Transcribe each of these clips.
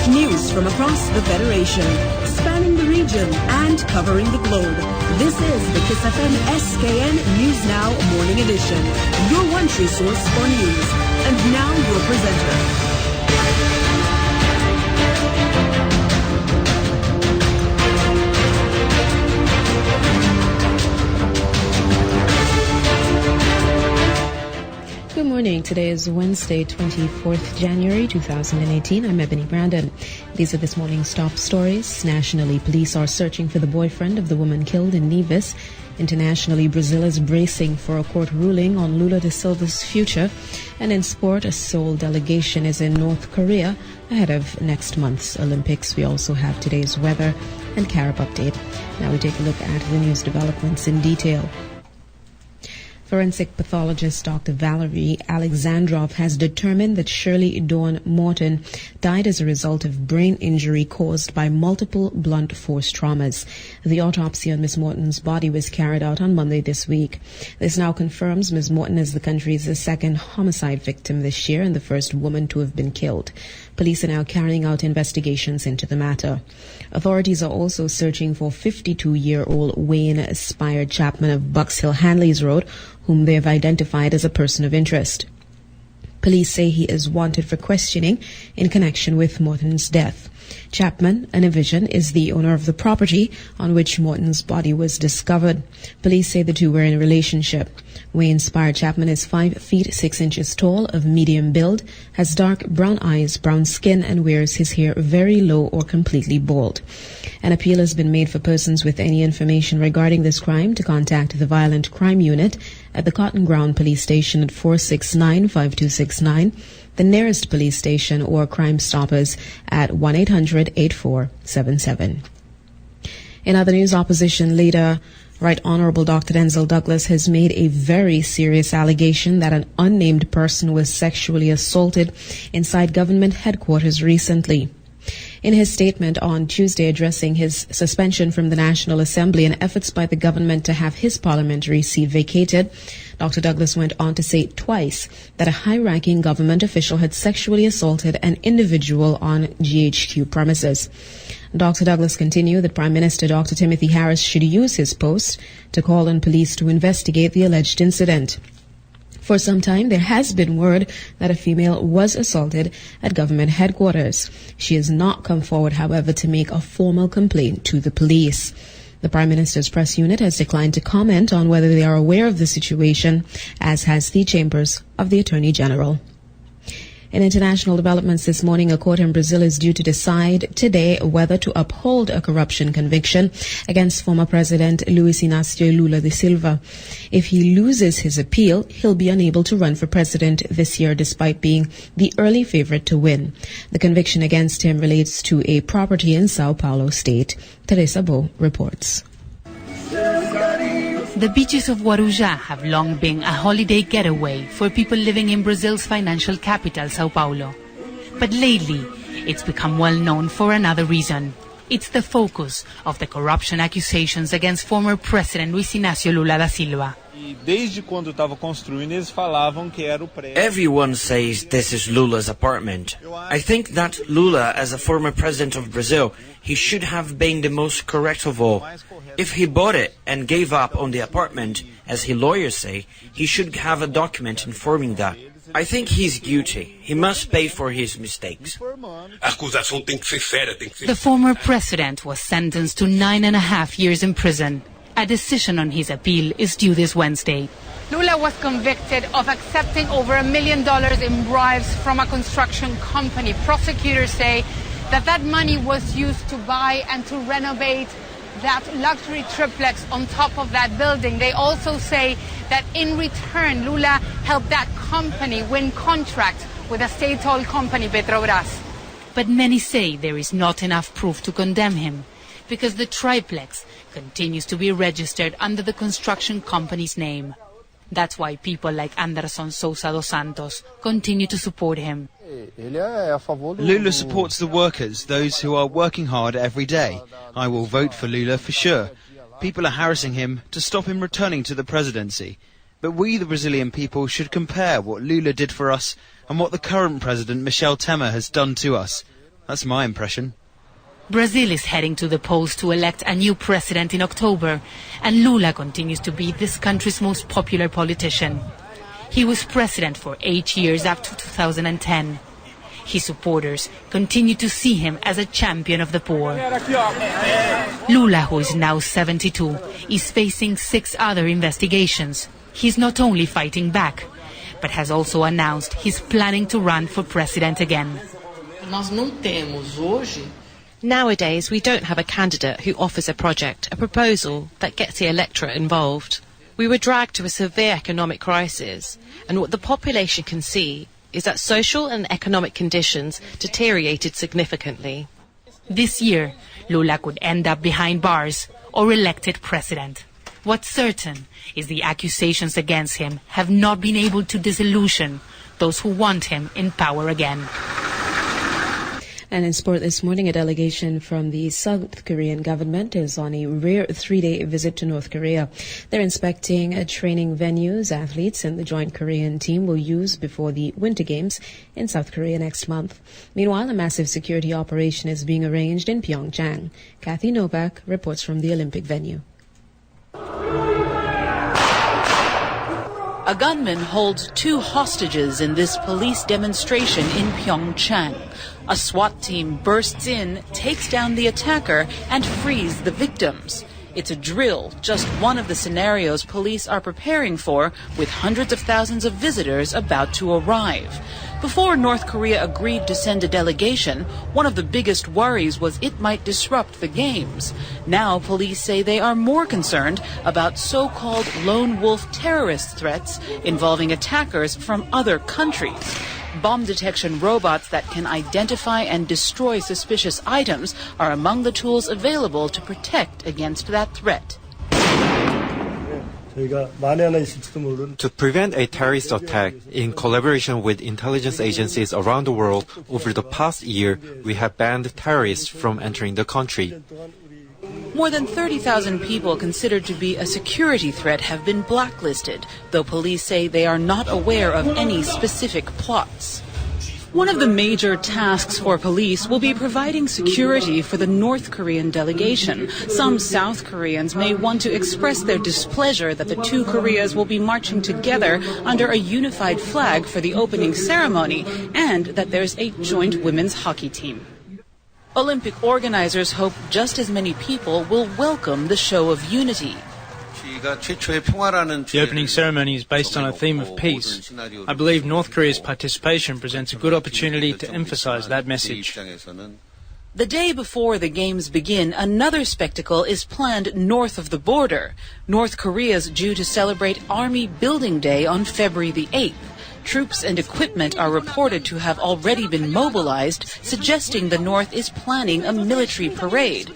News from across the Federation, spanning the region and covering the globe. This is the Kyssfm SKN News Now Morning Edition, your one-true source for news. And now your presenter. Good morning. Today is Wednesday, 24th January 2018. I'm Ebony Brandon. These are this morning's top stories. Nationally, police are searching for the boyfriend of the woman killed in Nevis. Internationally, Brazil is bracing for a court ruling on Lula da Silva's future. And in sport, a Seoul delegation is in North Korea ahead of next month's Olympics. We also have today's weather and Carib update. Now we take a look at the news developments in detail. Forensic pathologist Dr. Valerie Alexandrov has determined that Shirley Dawn Morton died as a result of brain injury caused by multiple blunt force traumas. The autopsy on Ms. Morton's body was carried out on Monday this week. This now confirms Ms. Morton is the country's second homicide victim this year and the first woman to have been killed. Police are now carrying out investigations into the matter. Authorities are also searching for 52-year-old Wayne Spire Chapman of Bucks Hill Hanleys Road, whom they have identified as a person of interest. Police say he is wanted for questioning in connection with Morton's death. Chapman, a Nevision, is the owner of the property on which Morton's body was discovered. Police say the two were in a relationship. Wayne Spire Chapman is 5 feet 6 inches tall, of medium build, has dark brown eyes, brown skin, and wears his hair very low or completely bald. An appeal has been made for persons with any information regarding this crime to contact the Violent Crime Unit at the Cotton Ground Police Station at 469-5269, the nearest police station, or Crime Stoppers at 1-800-8477. In other news, opposition leader Right Honorable Dr. Denzel Douglas has made a very serious allegation that an unnamed person was sexually assaulted inside government headquarters recently. In his statement on Tuesday addressing his suspension from the National Assembly and efforts by the government to have his parliamentary seat vacated, Dr. Douglas went on to say twice that a high-ranking government official had sexually assaulted an individual on GHQ premises. Dr. Douglas continued that Prime Minister Dr. Timothy Harris should use his post to call on police to investigate the alleged incident. For some time, there has been word that a female was assaulted at government headquarters. She has not come forward, however, to make a formal complaint to the police. The Prime Minister's press unit has declined to comment on whether they are aware of the situation, as has the chambers of the Attorney General. In international developments this morning, a court in Brazil is due to decide today whether to uphold a corruption conviction against former President Luiz Inácio Lula da Silva. If he loses his appeal, he'll be unable to run for president this year despite being the early favorite to win. The conviction against him relates to a property in Sao Paulo state. Teresa Bo reports. The beaches of Guarujá have long been a holiday getaway for people living in Brazil's financial capital, Sao Paulo. But lately, it's become well known for another reason. It's the focus of the corruption accusations against former President Luiz Inácio Lula da Silva. Everyone says this is Lula's apartment. I think that Lula, as a former president of Brazil, he should have been the most correct of all. If he bought it and gave up on the apartment, as his lawyers say, he should have a document informing that. I think he's guilty. He must pay for his mistakes. The former president was sentenced to 9.5 years in prison. A decision on his appeal is due this Wednesday. Lula was convicted of accepting over $1 million in bribes from a construction company. Prosecutors say that money was used to buy and to renovate that luxury triplex on top of that building. They also say that in return, Lula helped that company win contracts with a state-owned company, Petrobras. But many say there is not enough proof to condemn him, because the triplex continues to be registered under the construction company's name. That's why people like Anderson Sousa dos Santos continue to support him. Lula supports the workers, those who are working hard every day. I will vote for Lula for sure. People are harassing him to stop him returning to the presidency. But we, the Brazilian people, should compare what Lula did for us and what the current president, Michel Temer, has done to us. That's my impression. Brazil is heading to the polls to elect a new president in October, and Lula continues to be this country's most popular politician. He was president for 8 years up to 2010. His supporters continue to see him as a champion of the poor. Lula, who is now 72, is facing 6 other investigations. He's not only fighting back, but has also announced he's planning to run for president again. Nowadays, we don't have a candidate who offers a project, a proposal that gets the electorate involved. We were dragged to a severe economic crisis, and what the population can see is that social and economic conditions deteriorated significantly. This year, Lula could end up behind bars or elected president. What's certain is the accusations against him have not been able to disillusion those who want him in power again. And in sport this morning, a delegation from the South Korean government is on a rare 3-day visit to North Korea. They're inspecting training venues athletes and the joint Korean team will use before the Winter Games in South Korea next month. Meanwhile, a massive security operation is being arranged in Pyeongchang. Kathy Novak reports from the Olympic venue. A gunman holds 2 hostages in this police demonstration in Pyeongchang. A SWAT team bursts in, takes down the attacker, and frees the victims. It's a drill, just one of the scenarios police are preparing for, with hundreds of thousands of visitors about to arrive. Before North Korea agreed to send a delegation, one of the biggest worries was it might disrupt the games. Now police say they are more concerned about so-called lone wolf terrorist threats involving attackers from other countries. Bomb detection robots that can identify and destroy suspicious items are among the tools available to protect against that threat. To prevent a terrorist attack, in collaboration with intelligence agencies around the world, over the past year, we have banned terrorists from entering the country. More than 30,000 people considered to be a security threat have been blacklisted, though police say they are not aware of any specific plots. One of the major tasks for police will be providing security for the North Korean delegation. Some South Koreans may want to express their displeasure that the 2 Koreas will be marching together under a unified flag for the opening ceremony and that there's a joint women's hockey team. Olympic organizers hope just as many people will welcome the show of unity. The opening ceremony is based on a theme of peace. I believe North Korea's participation presents a good opportunity to emphasize that message. The day before the games begin, another spectacle is planned north of the border. North Korea is due to celebrate Army Building Day on February the 8th. Troops and equipment are reported to have already been mobilized, suggesting the North is planning a military parade.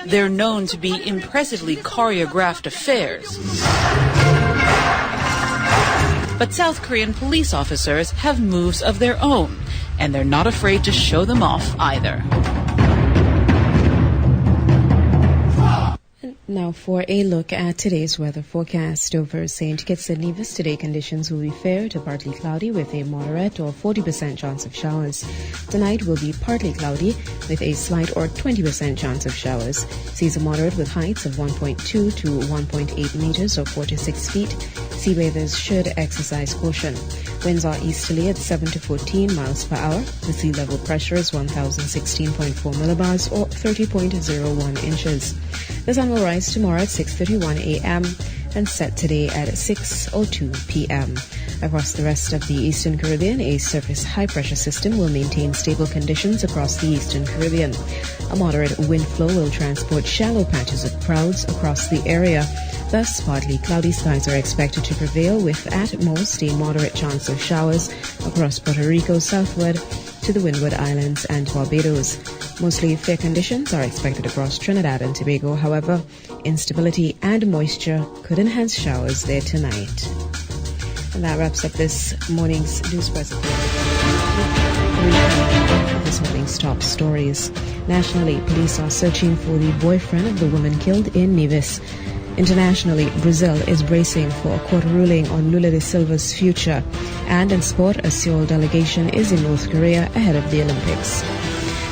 They're known to be impressively choreographed affairs. But South Korean police officers have moves of their own, and they're not afraid to show them off either. Now for a look at today's weather forecast. Over St. Kitts and Nevis, today conditions will be fair to partly cloudy with a moderate or 40% chance of showers. Tonight will be partly cloudy with a slight or 20% chance of showers. Seas are moderate with heights of 1.2 to 1.8 meters or 4 to 6 feet. Sea bathers should exercise caution. Winds are easterly at 7 to 14 miles per hour. The sea level pressure is 1,016.4 millibars or 30.01 inches. The sun will rise tomorrow at 6:31 a.m. and set today at 6:02 p.m. Across the rest of the Eastern Caribbean, a surface high-pressure system will maintain stable conditions across the Eastern Caribbean. A moderate wind flow will transport shallow patches of clouds across the area. Thus, partly cloudy skies are expected to prevail with, at most, a moderate chance of showers across Puerto Rico southward to the Windward Islands and Barbados. Mostly fair conditions are expected across Trinidad and Tobago. However, instability and moisture could enhance showers there tonight. And that wraps up this morning's news presentation. This morning's top stories. Nationally, police are searching for the boyfriend of the woman killed in Nevis. Internationally, Brazil is bracing for a court ruling on Lula da Silva's future. And in sport, a Seoul delegation is in North Korea ahead of the Olympics.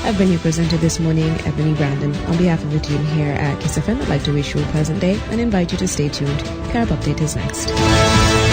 I've been your presenter this morning, Ebony Brandon. On behalf of the team here at Kyssfm, I'd like to wish you a pleasant day and invite you to stay tuned. Carib Update is next.